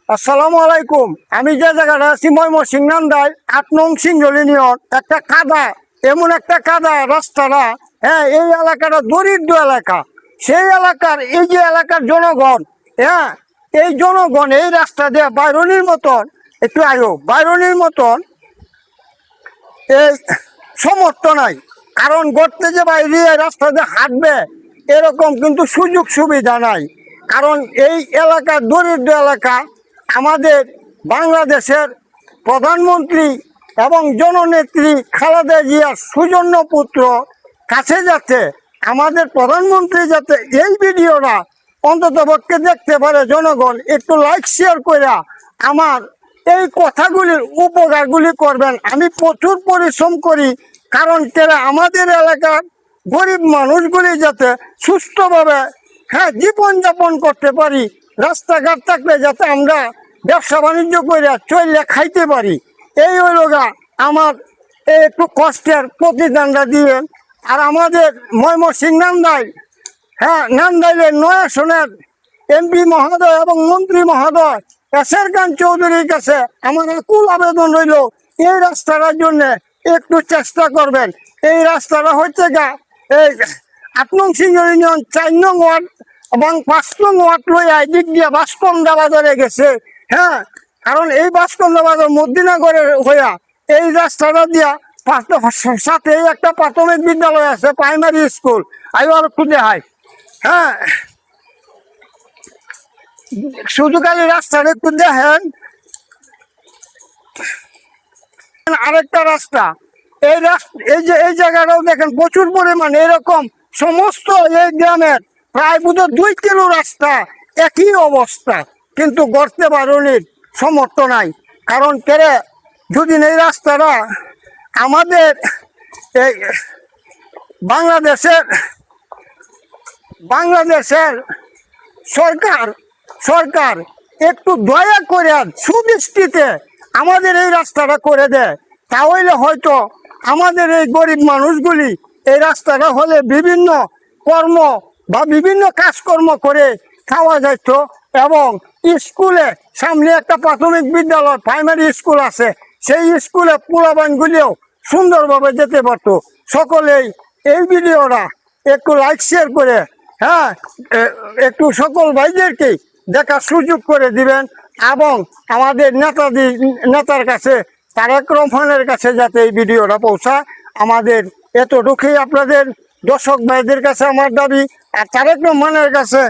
আসসালামু আলাইকুম। আমি যে জায়গাটা আছি ময়মনসিংহ নান্দাইল ৮ নং সিংহল ইউনিয়ন। একটা কাদা, এমন একটা কাদা রাস্তাটা, হ্যাঁ, এই এলাকাটা দরিদ্র এলাকা। সেই এলাকার এই যে এলাকার জনগণ, হ্যাঁ, এই জনগণ এই রাস্তা দিয়ে বাইরনির মতন, একটু আয়ো বাইরনির মতন এই সমর্থ নাই। কারণ গড়তে যে বাইরে রাস্তা দিয়ে হাঁটবে এরকম কিন্তু সুযোগ সুবিধা নাই। কারণ এই এলাকা দরিদ্র এলাকা। আমাদের বাংলাদেশের প্রধানমন্ত্রী এবং জননেত্রী খালেদা জিয়ার সুজন্য পুত্র কাছে যাতে আমাদের প্রধানমন্ত্রী যাতে এই ভিডিওটা অন্তত পক্ষে দেখতে পারে জনগণ, একটু লাইক শেয়ার করে আমার এই কথাগুলির উপকারগুলি করবেন। আমি প্রচুর পরিশ্রম করি, কারণ কেরা আমাদের এলাকার গরিব মানুষগুলি যাতে সুস্থভাবে, হ্যাঁ, জীবনযাপন করতে পারি। রাস্তাঘাট থাকলে যাতে আমরা ব্যবসা বাণিজ্য করে চললে খাইতে পারি। এই হইল গা আমার একটু কষ্টের প্রতিদানটা দিবেন। আর আমাদের ময়মনসিংহ নান্দাইল, হ্যাঁ, নান্দাইলের ৯ আসনের এমপি মহোদয় এবং মন্ত্রী মহোদয় এসের খান চৌধুরীর কাছে আমার আকুল আবেদন রইল, এই রাস্তাটার জন্য একটু চেষ্টা করবেন। এই রাস্তাটা হচ্ছে গা এই ৮ নং সিংহল ইউনিয়ন ৪ নং ওয়ার্ড এবং ৫ নং ওয়ার্ড লইয়া দিক দিয়ে বাসকন্দা বাজারে গেছে। হ্যাঁ, কারণ এই বাসকন্দা বাজার মদিনাগরের হইয়া এই রাস্তাটা দিয়া সাথে একটা প্রাথমিক বিদ্যালয় আছে, প্রাইমারি স্কুল। আই আর একটু দেখাই, হ্যাঁ, শুধু খালি রাস্তাটা একটু দেখেন। আরেকটা রাস্তা, এই রাস্তা এই জায়গাটাও দেখেন প্রচুর পরিমাণে এরকম সমস্ত এই গ্রামের প্রায় বোধহয় ২ কিলো রাস্তা একই অবস্থা, কিন্তু গড়তে বারণের সমর্থ নাই। কারণ কেরে যদি এই রাস্তাটা আমাদের এই বাংলাদেশের সরকার একটু দয়া করে সুদৃষ্টিতে আমাদের এই রাস্তাটা করে দেয়, তাহলে হয়তো আমাদের এই গরিব মানুষগুলি এই রাস্তাটা হলে বিভিন্ন কর্ম বা বিভিন্ন কাজকর্ম করে খাওয়া যেত। এবং স্কুলে সামনে একটা প্রাথমিক বিদ্যালয়, প্রাইমারি স্কুল আছে, সেই স্কুলে পোলাপানগুলিও সুন্দরভাবে যেতে পারতো। সকলেই এই ভিডিওটা একটু লাইক শেয়ার করে, হ্যাঁ, একটু সকল ভাইদেরকে দেখার সুযোগ করে দিবেন। এবং আমাদের নেতার কাছে, তারেক রহমানের কাছে যাতে এই ভিডিওটা পৌঁছায়, আমাদের এতটুকুই আপনাদের দর্শক ভাইদের কাছে আমার দাবি। আর তারেক রহমানের কাছে,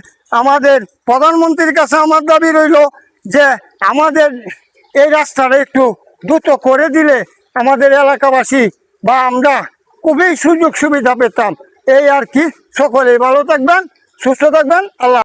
আমাদের প্রধানমন্ত্রীর কাছে আমার দাবি রইল যে আমাদের এই রাস্তাটা একটু দ্রুত করে দিলে আমাদের এলাকাবাসী বা আমরা খুবই সুযোগ সুবিধা পেতাম। এই আর কি। সকলেই ভালো থাকবেন, সুস্থ থাকবেন। আল্লাহ।